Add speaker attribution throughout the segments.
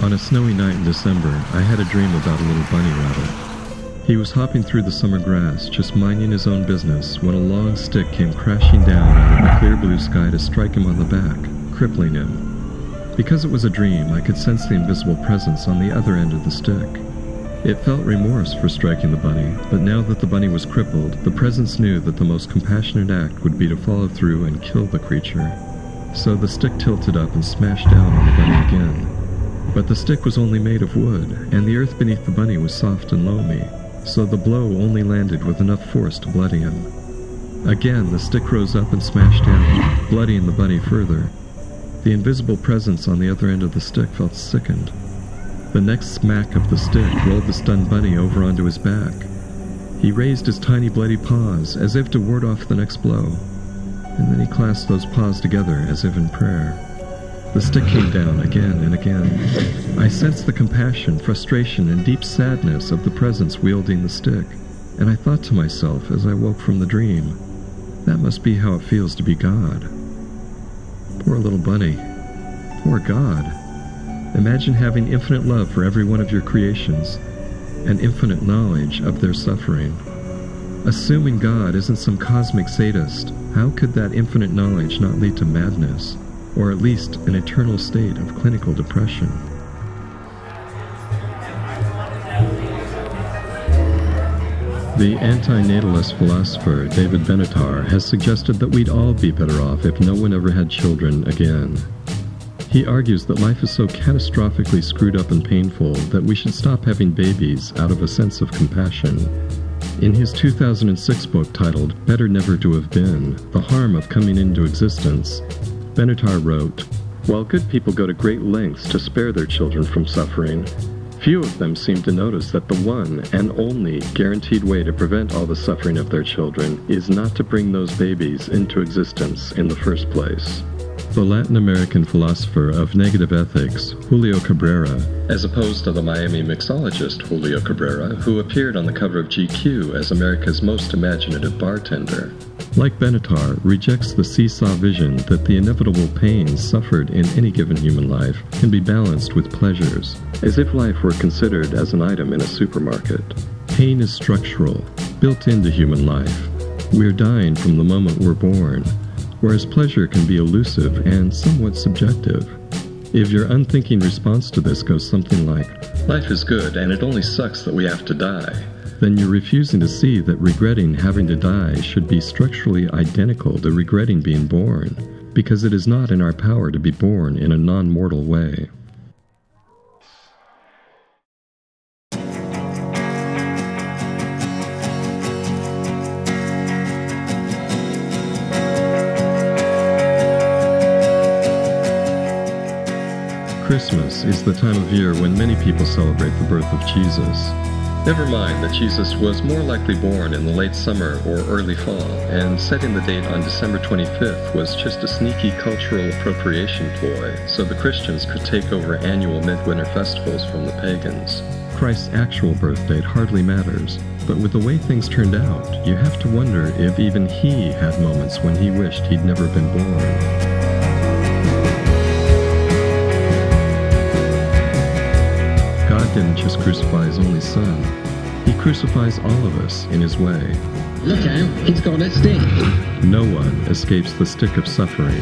Speaker 1: On a snowy night in December, I had a dream about a little bunny rabbit. He was hopping through the summer grass, just minding his own business, when a long stick came crashing down out of the clear blue sky to strike him on the back, crippling him. Because it was a dream, I could sense the invisible presence on the other end of the stick. It felt remorse for striking the bunny, but now that the bunny was crippled, the presence knew that the most compassionate act would be to follow through and kill the creature. So the stick tilted up and smashed down on the bunny again. But the stick was only made of wood, and the earth beneath the bunny was soft and loamy, so the blow only landed with enough force to bloody him. Again, the stick rose up and smashed down, bloodying the bunny further. The invisible presence on the other end of the stick felt sickened. The next smack of the stick rolled the stunned bunny over onto his back. He raised his tiny bloody paws as if to ward off the next blow, and then he clasped those paws together as if in prayer. The stick came down again and again. I sensed the compassion, frustration, and deep sadness of the presence wielding the stick, and I thought to myself as I woke from the dream, that must be how it feels to be God. Poor little bunny. Poor God. Imagine having infinite love for every one of your creations, and infinite knowledge of their suffering. Assuming God isn't some cosmic sadist, how could that infinite knowledge not lead to madness? Or at least an eternal state of clinical depression. The antinatalist philosopher David Benatar has suggested that we'd all be better off if no one ever had children again. He argues that life is so catastrophically screwed up and painful that we should stop having babies out of a sense of compassion. In his 2006 book titled Better Never to Have Been, The Harm of Coming into Existence, Benatar wrote, "While good people go to great lengths to spare their children from suffering, few of them seem to notice that the one and only guaranteed way to prevent all the suffering of their children is not to bring those babies into existence in the first place." The Latin American philosopher of negative ethics, Julio Cabrera, as opposed to the Miami mixologist Julio Cabrera, who appeared on the cover of GQ as America's most imaginative bartender, like Benatar, rejects the seesaw vision that the inevitable pains suffered in any given human life can be balanced with pleasures, as if life were considered as an item in a supermarket. Pain is structural, built into human life. We're dying from the moment we're born, whereas pleasure can be elusive and somewhat subjective. If your unthinking response to this goes something like, "Life is good and it only sucks that we have to die," then you're refusing to see that regretting having to die should be structurally identical to regretting being born, because it is not in our power to be born in a non-mortal way. Christmas is the time of year when many people celebrate the birth of Jesus. Never mind that Jesus was more likely born in the late summer or early fall, and setting the date on December 25th was just a sneaky cultural appropriation ploy so the Christians could take over annual midwinter festivals from the pagans. Christ's actual birth date hardly matters, but with the way things turned out, you have to wonder if even he had moments when he wished he'd never been born. God didn't just crucify his only son. He crucifies all of us in his way.
Speaker 2: Look out, he's got a stick.
Speaker 1: No one escapes the stick of suffering.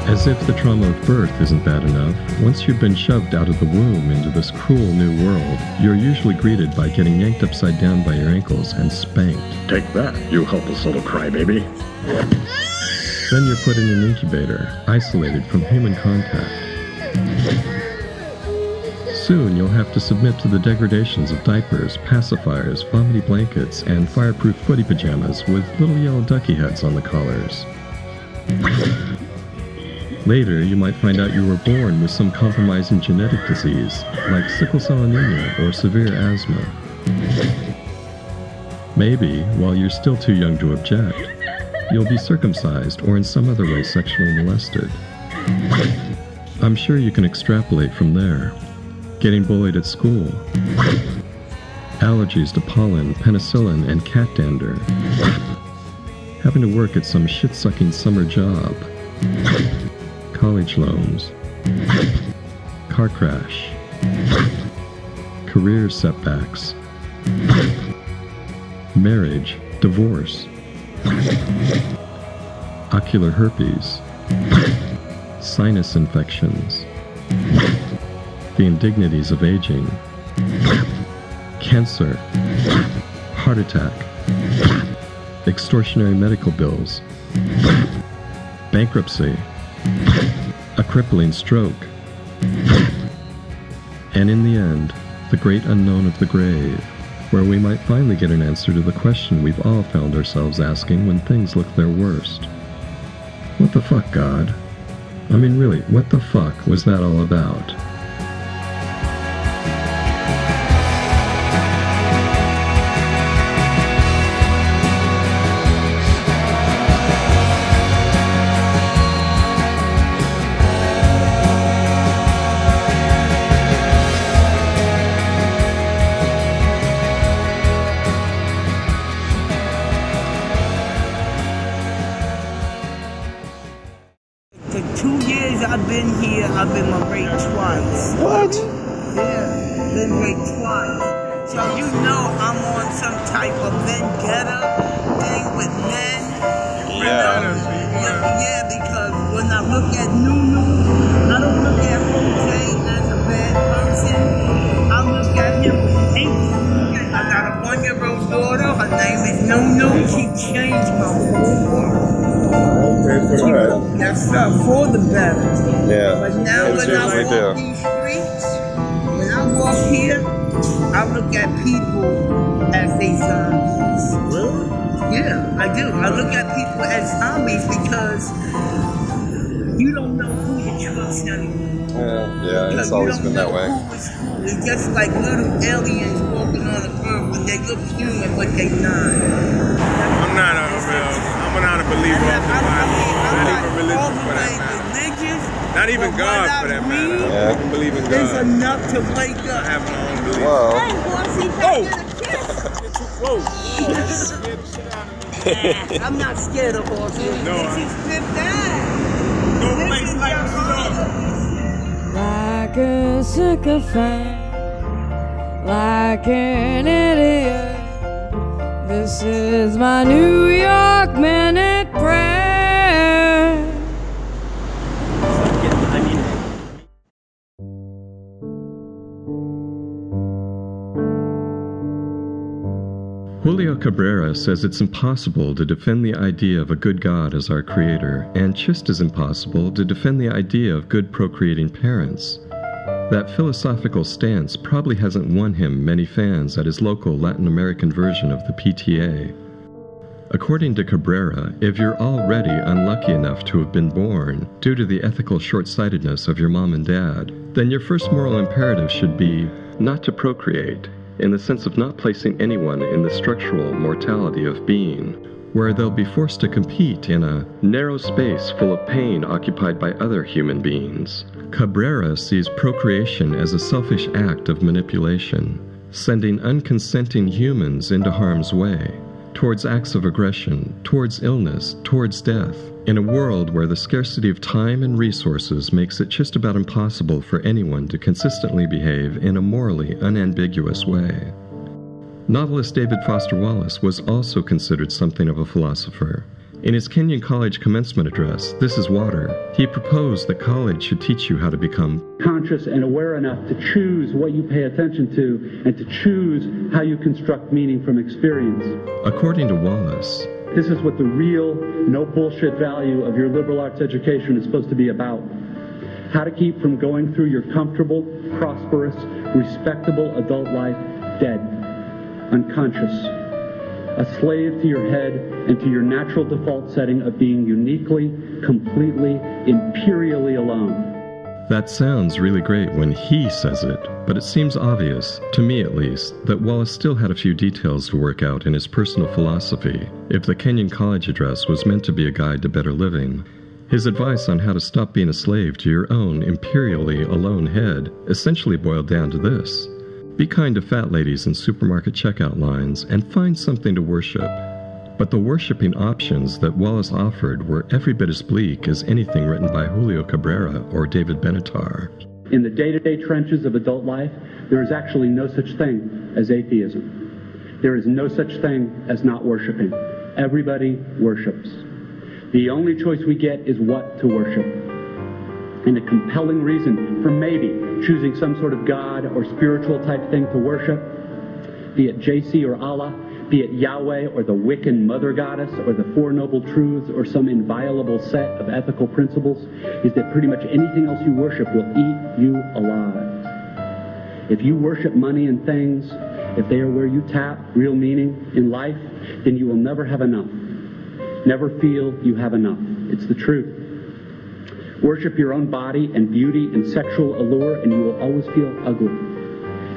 Speaker 1: As if the trauma of birth isn't bad enough, once you've been shoved out of the womb into this cruel new world, you're usually greeted by getting yanked upside down by your ankles and spanked.
Speaker 3: Take that, you helpless little crybaby.
Speaker 1: Then you're put in an incubator, isolated from human contact. Soon you'll have to submit to the degradations of diapers, pacifiers, vomity blankets, and fireproof footy pajamas with little yellow ducky heads on the collars. Later, you might find out you were born with some compromising genetic disease, like sickle cell anemia or severe asthma. Maybe, while you're still too young to object, you'll be circumcised or in some other way sexually molested. I'm sure you can extrapolate from there. Getting bullied at school. Allergies to pollen, penicillin, and cat dander. Having to work at some shit-sucking summer job. College loans. Car crash. Career setbacks. Marriage, divorce. Ocular herpes. Sinus infections. The indignities of aging. Cancer. Heart attack. Extortionary medical bills. Bankruptcy. A crippling stroke. And in the end, the great unknown of the grave, where we might finally get an answer to the question we've all found ourselves asking when things look their worst. What the fuck, God? I mean, really, what the fuck was that all about?
Speaker 4: I've been raped twice.
Speaker 5: What?
Speaker 4: Yeah, been raped twice. So you know I'm on some type of vendetta thing with men. Yeah, because when I look at Nunu, I don't look at Jose as a bad person. I look at him with hate. I got a 1-year-old daughter. Her name is Nunu. She changed my whole world. That's for the better.
Speaker 5: Yeah.
Speaker 4: But now when I walk these streets, when I walk here, I look at people as they zombies.
Speaker 5: Really?
Speaker 4: Yeah, I do. I look at people as zombies because you don't know who to trust anymore.
Speaker 5: Yeah, it's always been that way.
Speaker 4: It's just like little aliens walking on the earth, but they look human, but they're not.
Speaker 6: I'm not a believer of the Bible. Not even religious for that matter. Not even God for that matter. I don't believe in God.
Speaker 4: It's enough to wake up.
Speaker 6: I have my own belief.
Speaker 5: Whoa.
Speaker 4: Hey, bossy,
Speaker 6: Whoa.
Speaker 4: I'm not scared of horses.
Speaker 6: No.
Speaker 4: This is Fifth Ave.
Speaker 6: No place like New York.
Speaker 7: Like a sycophant, like an idiot. This is my New York Minute Prayer.
Speaker 1: Julio Cabrera says it's impossible to defend the idea of a good God as our creator, and just as impossible to defend the idea of good procreating parents. That philosophical stance probably hasn't won him many fans at his local Latin American version of the PTA. According to Cabrera, if you're already unlucky enough to have been born due to the ethical short-sightedness of your mom and dad, then your first moral imperative should be not to procreate, in the sense of not placing anyone in the structural mortality of being, where they'll be forced to compete in a narrow space full of pain occupied by other human beings. Cabrera sees procreation as a selfish act of manipulation, sending unconsenting humans into harm's way, towards acts of aggression, towards illness, towards death, in a world where the scarcity of time and resources makes it just about impossible for anyone to consistently behave in a morally unambiguous way. Novelist David Foster Wallace was also considered something of a philosopher. In his Kenyon College commencement address, This is Water, he proposed that college should teach you how to become
Speaker 8: conscious and aware enough to choose what you pay attention to and to choose how you construct meaning from experience.
Speaker 1: According to Wallace,
Speaker 8: this is what the real, no bullshit value of your liberal arts education is supposed to be about. How to keep from going through your comfortable, prosperous, respectable adult life dead, unconscious, a slave to your head and to your natural default setting of being uniquely, completely, imperially alone.
Speaker 1: That sounds really great when he says it, but it seems obvious, to me at least, that Wallace still had a few details to work out in his personal philosophy if the Kenyon College Address was meant to be a guide to better living. His advice on how to stop being a slave to your own imperially alone head essentially boiled down to this: be kind to fat ladies in supermarket checkout lines and find something to worship. But the worshipping options that Wallace offered were every bit as bleak as anything written by Julio Cabrera or David Benatar.
Speaker 8: In the day-to-day trenches of adult life, there is actually no such thing as atheism. There is no such thing as not worshiping. Everybody worships. The only choice we get is what to worship. And a compelling reason for maybe choosing some sort of God or spiritual type thing to worship, be it JC or Allah, be it Yahweh or the Wiccan mother goddess or the Four Noble Truths or some inviolable set of ethical principles, is that pretty much anything else you worship will eat you alive. If you worship money and things, if they are where you tap real meaning in life, then you will never have enough. Never feel you have enough. It's the truth. Worship your own body and beauty and sexual allure, and you will always feel ugly.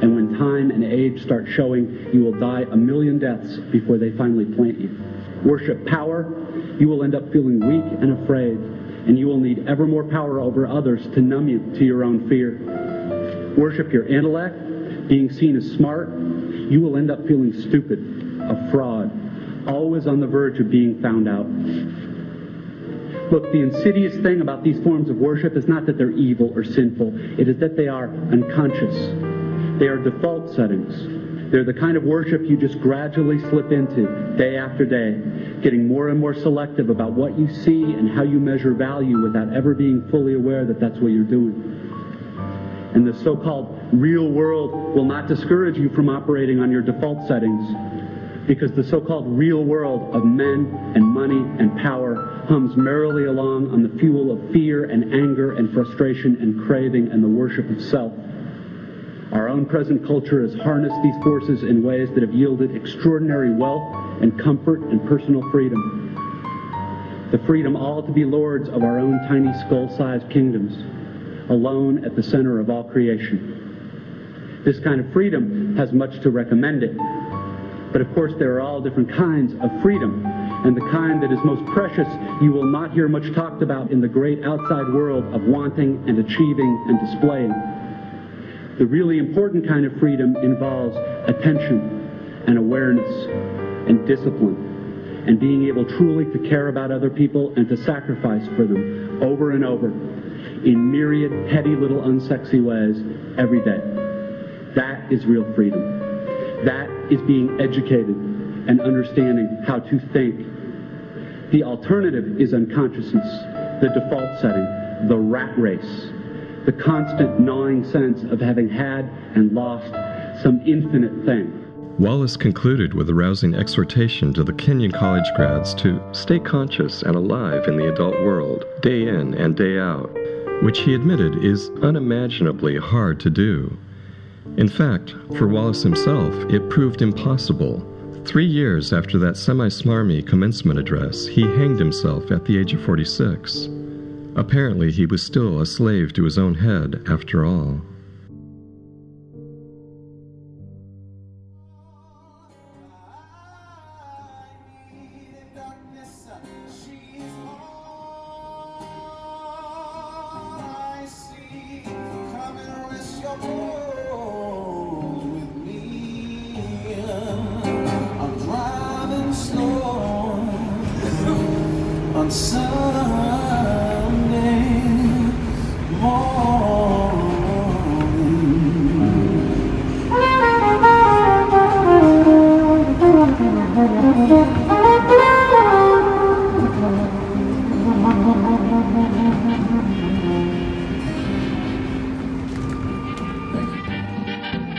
Speaker 8: And when time and age start showing, you will die a million deaths before they finally plant you. Worship power, you will end up feeling weak and afraid, and you will need ever more power over others to numb you to your own fear. Worship your intellect, being seen as smart, you will end up feeling stupid, a fraud, always on the verge of being found out. Look, the insidious thing about these forms of worship is not that they're evil or sinful, it is that they are unconscious. They are default settings. They're the kind of worship you just gradually slip into day after day, getting more and more selective about what you see and how you measure value without ever being fully aware that that's what you're doing. And the so-called real world will not discourage you from operating on your default settings, because the so-called real world of men and money and power hums merrily along on the fuel of fear and anger and frustration and craving and the worship of self. Our own present culture has harnessed these forces in ways that have yielded extraordinary wealth and comfort and personal freedom. The freedom all to be lords of our own tiny skull-sized kingdoms, alone at the center of all creation. This kind of freedom has much to recommend it. But of course there are all different kinds of freedom, and the kind that is most precious you will not hear much talked about in the great outside world of wanting and achieving and displaying. The really important kind of freedom involves attention and awareness and discipline and being able truly to care about other people and to sacrifice for them over and over in myriad petty little unsexy ways every day. That is real freedom. That is being educated and understanding how to think. The alternative is unconsciousness, the default setting, the rat race, the constant gnawing sense of having had and lost some infinite thing.
Speaker 1: Wallace concluded with a rousing exhortation to the Kenyon College grads to stay conscious and alive in the adult world, day in and day out, which he admitted is unimaginably hard to do. In fact, for Wallace himself, it proved impossible. 3 years after that semi-smarmy commencement address, he hanged himself at the age of 46. Apparently, he was still a slave to his own head, after all.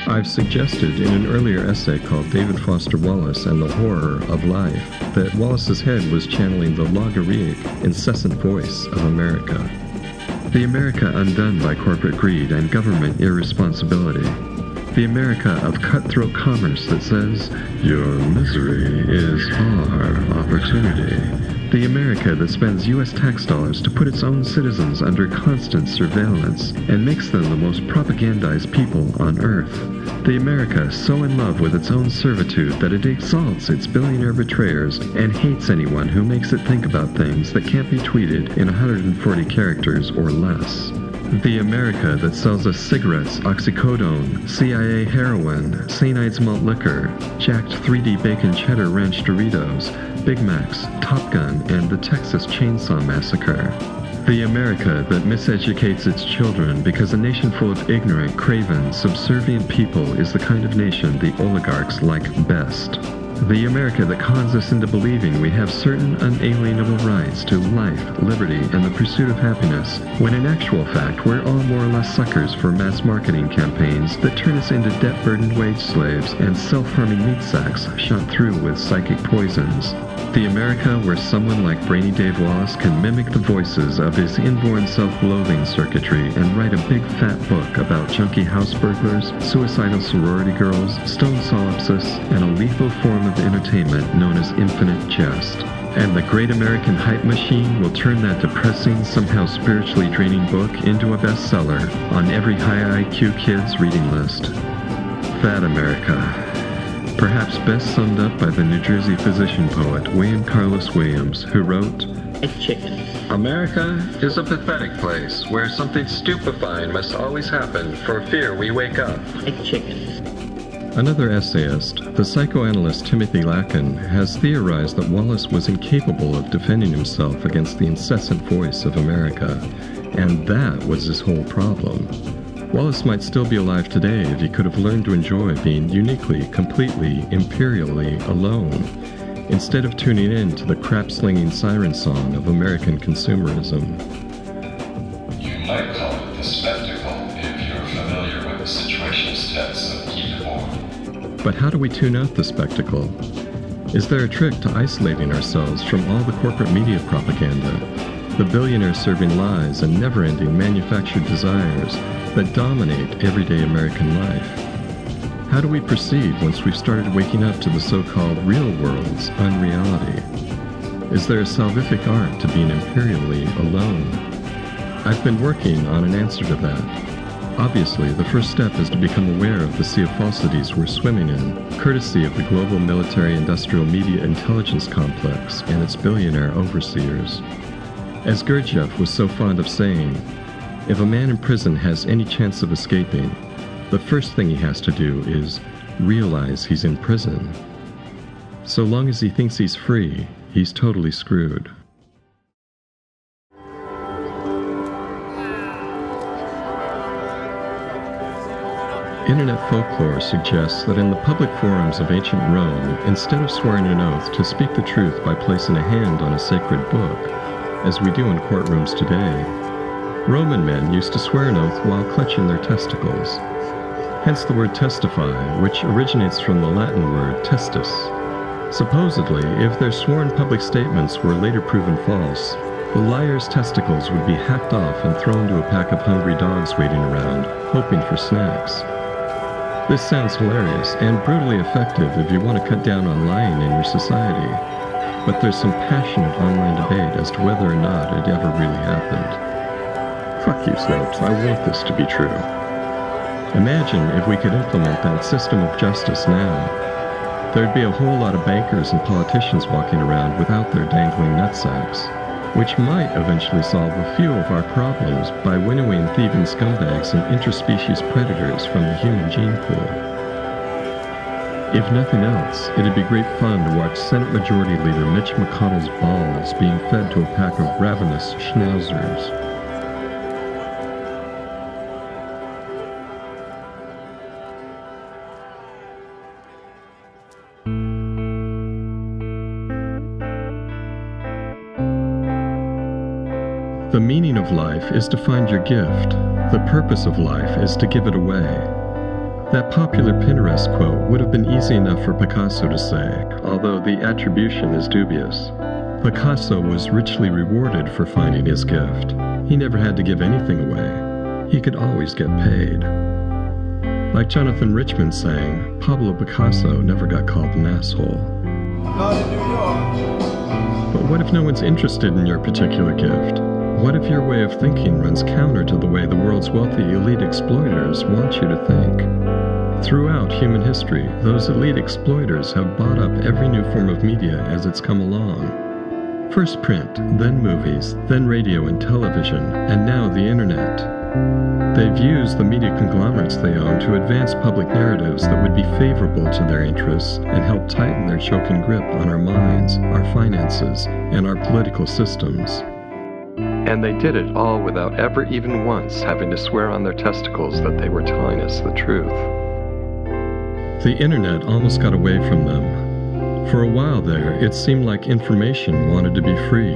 Speaker 1: I've suggested in an earlier essay called David Foster Wallace and the Horror of Life that Wallace's head was channeling the logorrheic, incessant voice of America. The America undone by corporate greed and government irresponsibility. The America of cutthroat commerce that says, your misery is our opportunity. The America that spends U.S. tax dollars to put its own citizens under constant surveillance and makes them the most propagandized people on Earth. The America so in love with its own servitude that it exalts its billionaire betrayers and hates anyone who makes it think about things that can't be tweeted in 140 characters or less. The America that sells us cigarettes, oxycodone, CIA heroin, St. Ides malt liquor, jacked 3D bacon cheddar ranch Doritos, Big Macs, Top Gun, and the Texas Chainsaw Massacre. The America that miseducates its children because a nation full of ignorant, craven, subservient people is the kind of nation the oligarchs like best. The America that cons us into believing we have certain unalienable rights to life, liberty, and the pursuit of happiness, when in actual fact we're all more or less suckers for mass marketing campaigns that turn us into debt-burdened wage slaves and self-harming meat sacks shot through with psychic poisons. The America where someone like brainy Dave Wallace can mimic the voices of his inborn self-loathing circuitry and write a big fat book about junkie house burglars, suicidal sorority girls, stone solipsis, and a lethal form of entertainment known as infinite jest. And the great American hype machine will turn that depressing, somehow spiritually draining book into a bestseller on every high IQ kid's reading list. Fat America. Perhaps best summed up by the New Jersey physician poet William Carlos Williams, who wrote, America is a pathetic place where something stupefying must always happen for fear we wake up. Another essayist, the psychoanalyst Timothy Lacan, has theorized that Wallace was incapable of defending himself against the incessant voice of America, and that was his whole problem. Wallace might still be alive today if he could have learned to enjoy being uniquely, completely, imperially alone, instead of tuning in to the crap-slinging siren song of American consumerism.
Speaker 9: You might call it the spectacle if you're familiar with the situation's text of Keep It Warm.
Speaker 1: But how do we tune out the spectacle? Is there a trick to isolating ourselves from all the corporate media propaganda, the billionaire-serving lies and never-ending manufactured desires that dominate everyday American life? How do we proceed once we've started waking up to the so-called real world's unreality? Is there a salvific art to being imperially alone? I've been working on an answer to that. Obviously, the first step is to become aware of the sea of falsities we're swimming in, courtesy of the global military-industrial media intelligence complex and its billionaire overseers. As Gurdjieff was so fond of saying, if a man in prison has any chance of escaping, the first thing he has to do is realize he's in prison. So long as he thinks he's free, he's totally screwed. Internet folklore suggests that in the public forums of ancient Rome, instead of swearing an oath to speak the truth by placing a hand on a sacred book, as we do in courtrooms today, Roman men used to swear an oath while clutching their testicles. Hence the word testify, which originates from the Latin word testis. Supposedly, if their sworn public statements were later proven false, the liar's testicles would be hacked off and thrown to a pack of hungry dogs waiting around, hoping for snacks. This sounds hilarious and brutally effective if you want to cut down on lying in your society, but there's some passionate online debate as to whether or not it ever really happened. Fuck you, Snopes, I want this to be true. Imagine if we could implement that system of justice now. There'd be a whole lot of bankers and politicians walking around without their dangling nutsacks, which might eventually solve a few of our problems by winnowing thieving scumbags and interspecies predators from the human gene pool. If nothing else, it'd be great fun to watch Senate Majority Leader Mitch McConnell's balls being fed to a pack of ravenous schnauzers. The meaning of life is to find your gift. The purpose of life is to give it away. That popular Pinterest quote would have been easy enough for Picasso to say, although the attribution is dubious. Picasso was richly rewarded for finding his gift. He never had to give anything away. He could always get paid. Like Jonathan Richman saying, Pablo Picasso never got called an asshole.
Speaker 6: Not in New York.
Speaker 1: But what if no one's interested in your particular gift? What if your way of thinking runs counter to the way the world's wealthy elite exploiters want you to think? Throughout human history, those elite exploiters have bought up every new form of media as it's come along. First print, then movies, then radio and television, and now the internet. They've used the media conglomerates they own to advance public narratives that would be favorable to their interests and help tighten their choking grip on our minds, our finances, and our political systems. And they did it all without ever even once having to swear on their testicles that they were telling us the truth. The internet almost got away from them. For a while there, it seemed like information wanted to be free.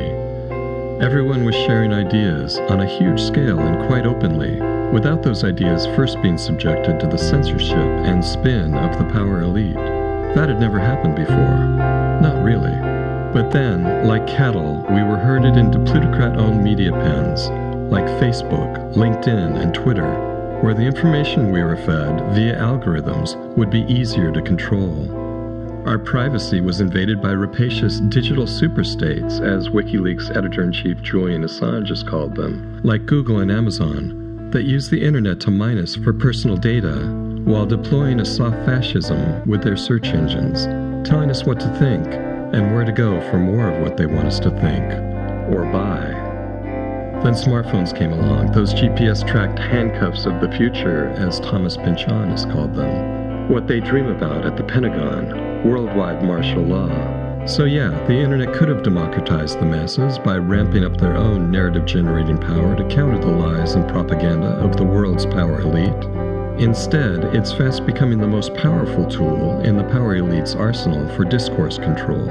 Speaker 1: Everyone was sharing ideas on a huge scale and quite openly, without those ideas first being subjected to the censorship and spin of the power elite. That had never happened before. Not really. But then, like cattle, we were herded into plutocrat-owned media pens, like Facebook, LinkedIn, and Twitter, where the information we were fed via algorithms would be easier to control. Our privacy was invaded by rapacious digital superstates, as WikiLeaks editor-in-chief Julian Assange has called them, like Google and Amazon, that use the internet to mine us for personal data, while deploying a soft fascism with their search engines, telling us what to think, and where to go for more of what they want us to think, or buy. Then smartphones came along, those GPS-tracked handcuffs of the future, as Thomas Pynchon has called them. What they dream about at the Pentagon, worldwide martial law. So yeah, the internet could have democratized the masses by ramping up their own narrative-generating power to counter the lies and propaganda of the world's power elite. Instead, it's fast becoming the most powerful tool in the power elite's arsenal for discourse control.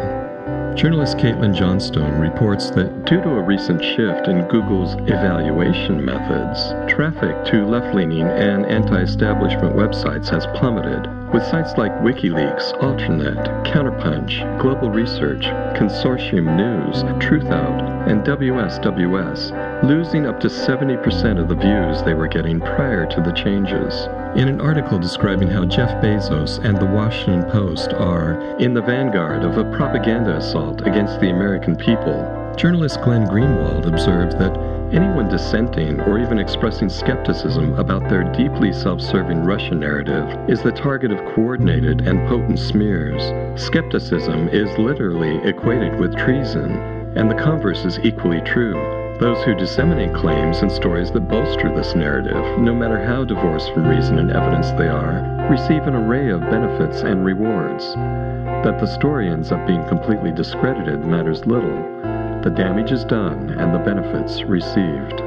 Speaker 1: Journalist Caitlin Johnstone reports that due to a recent shift in Google's evaluation methods, traffic to left-leaning and anti-establishment websites has plummeted, with sites like WikiLeaks, Alternet, Counterpunch, Global Research, Consortium News, Truthout, and WSWS losing up to 70% of the views they were getting prior to the changes. In an article describing how Jeff Bezos and the Washington Post are in the vanguard of a propaganda assault against the American people, journalist Glenn Greenwald observed that anyone dissenting or even expressing skepticism about their deeply self-serving Russian narrative is the target of coordinated and potent smears. Skepticism is literally equated with treason, and the converse is equally true. Those who disseminate claims and stories that bolster this narrative, no matter how divorced from reason and evidence they are, receive an array of benefits and rewards. That the story ends up being completely discredited matters little. The damage is done and the benefits received.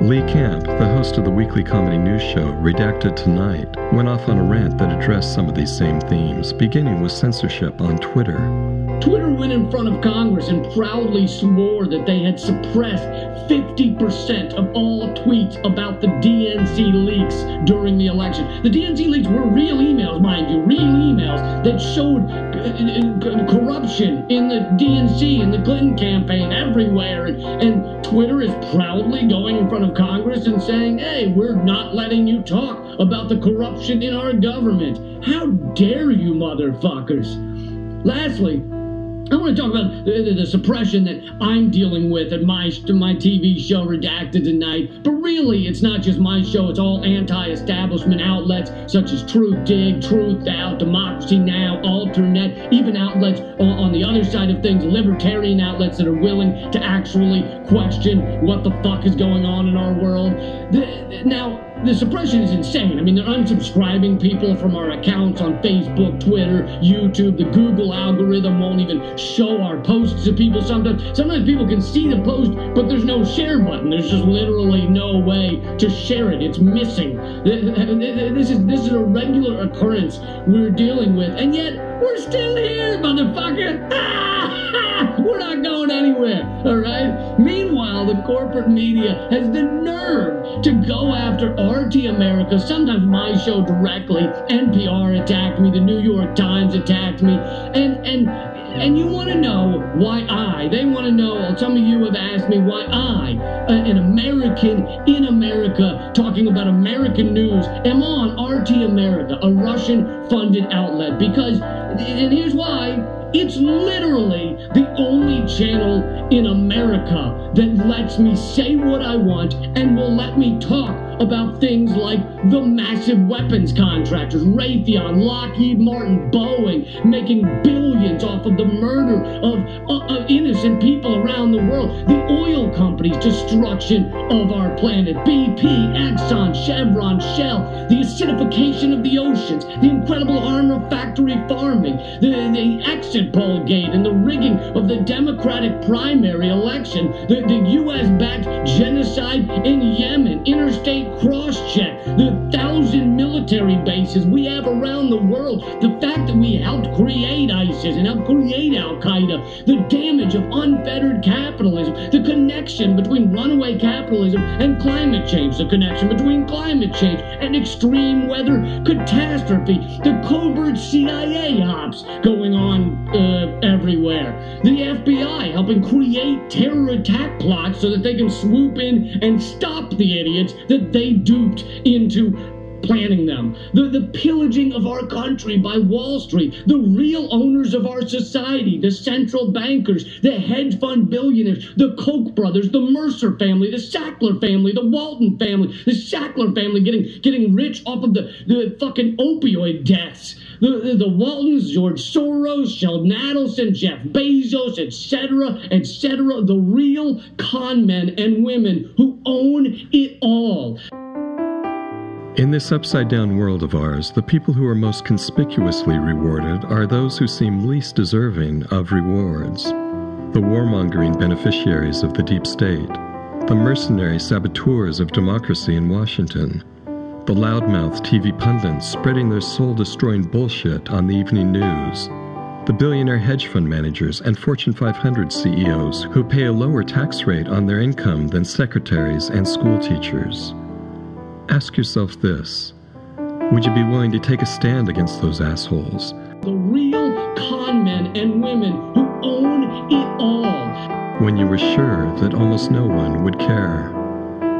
Speaker 1: Lee Camp, the host of the weekly comedy news show Redacted Tonight, went off on a rant that addressed some of these same themes, beginning with censorship on Twitter.
Speaker 10: Twitter went in front of Congress and proudly swore that they had suppressed 50% of all tweets about the DNC leaks during the election. The DNC leaks were real emails, mind you, real emails that showed corruption in the DNC, in the Clinton campaign, everywhere. And Twitter is proudly going in front of Congress and saying, hey, we're not letting you talk about the corruption in our government. How dare you, motherfuckers? Lastly, I want to talk about the suppression that I'm dealing with at my TV show, Redacted Tonight. But really, it's not just my show. It's all anti-establishment outlets such as Truth Dig, Truth Out, Democracy Now!, Alternet, even outlets on the other side of things, libertarian outlets that are willing to actually question what the fuck is going on in our world. Now, the suppression is insane. I mean, they're unsubscribing people from our accounts on Facebook, Twitter, YouTube. The Google algorithm won't even show our posts to people sometimes. Sometimes people can see the post, but there's no share button. There's just literally no way to share it. It's missing. This is a regular occurrence we're dealing with, and yet we're still here, motherfucker. We're not going anywhere, all right? Meanwhile, the corporate media has the nerve to go after RT America, sometimes my show directly. NPR attacked me, the New York Times attacked me, and you want to know why they want to know, some of you have asked me why an American in America, talking about American news, am on RT America, a Russian-funded outlet, because, and here's why, It's literally the only channel in America that lets me say what I want and will let me talk about things like the massive weapons contractors, Raytheon, Lockheed Martin, Boeing, making billions off of the murder of innocent people around the world, the oil companies' destruction of our planet, BP, Exxon, Chevron, Shell, the acidification of the oceans, the incredible harm of factory farming, the exit poll gate and the rigging of the Democratic primary election, the U.S.-backed genocide in Yemen, interstate cross-check, the 1,000 military bases we have around the world, the fact that we helped create ISIS and helped create Al-Qaeda, the damage of unfettered capitalism, the connection between runaway capitalism and climate change, the connection between climate change and extreme weather catastrophe, the covert CIA ops going on everywhere, the FBI helping create terror attack plots so that they can swoop in and stop the idiots that they duped into planning them, the pillaging of our country by Wall Street, the real owners of our society, the central bankers, the hedge fund billionaires, the Koch brothers, the Mercer family, the Sackler family, the Walton family, the Sackler family getting rich off of the fucking opioid deaths, the Waltons, George Soros, Sheldon Adelson, Jeff Bezos, etc., etc., the real con men and women who own it all.
Speaker 1: In this upside-down world of ours, the people who are most conspicuously rewarded are those who seem least deserving of rewards. The warmongering beneficiaries of the deep state, the mercenary saboteurs of democracy in Washington, the loudmouth TV pundits spreading their soul-destroying bullshit on the evening news, the billionaire hedge fund managers and Fortune 500 CEOs who pay a lower tax rate on their income than secretaries and school teachers. Ask yourself this: would you be willing to take a stand against those assholes?
Speaker 10: The real con men and women who own it all.
Speaker 1: When you were sure that almost no one would care,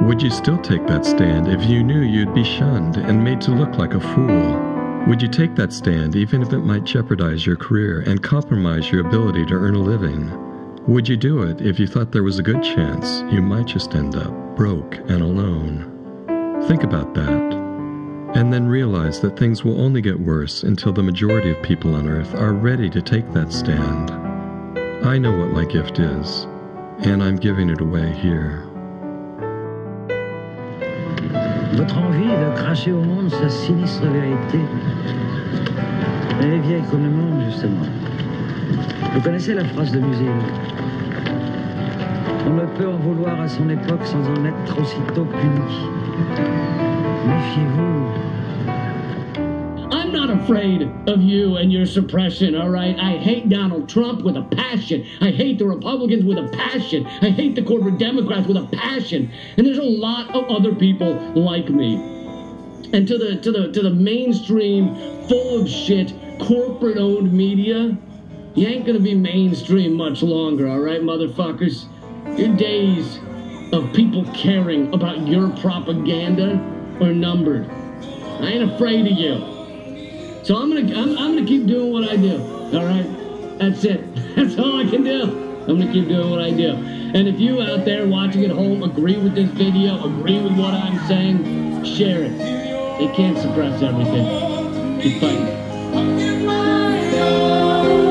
Speaker 1: would you still take that stand if you knew you'd be shunned and made to look like a fool? Would you take that stand even if it might jeopardize your career and compromise your ability to earn a living? Would you do it if you thought there was a good chance you might just end up broke and alone? Think about that, and then realize that things will only get worse until the majority of people on Earth are ready to take that stand. I know what my gift is, and I'm giving it away here.
Speaker 11: Votre envie de cracher au monde sa sinistre vérité. Elle est vieille comme le monde, justement. Vous connaissez la phrase de Musil? On ne peut en vouloir à son époque sans en être aussitôt puni. Méfiez-vous.
Speaker 10: I'm not afraid of you and your suppression, all right? I hate Donald Trump with a passion. I hate the Republicans with a passion. I hate the corporate Democrats with a passion. And there's a lot of other people like me. And to the mainstream, full of shit, corporate-owned media, you ain't gonna be mainstream much longer, all right, motherfuckers? Your days of people caring about your propaganda are numbered. I ain't afraid of you. So I'm gonna keep doing what I do. All right? That's it. That's all I can do. I'm gonna keep doing what I do. And if you out there watching at home agree with this video, agree with what I'm saying, share it. They can't suppress everything. Keep fighting.
Speaker 12: Give my love.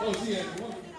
Speaker 12: Oh, yeah.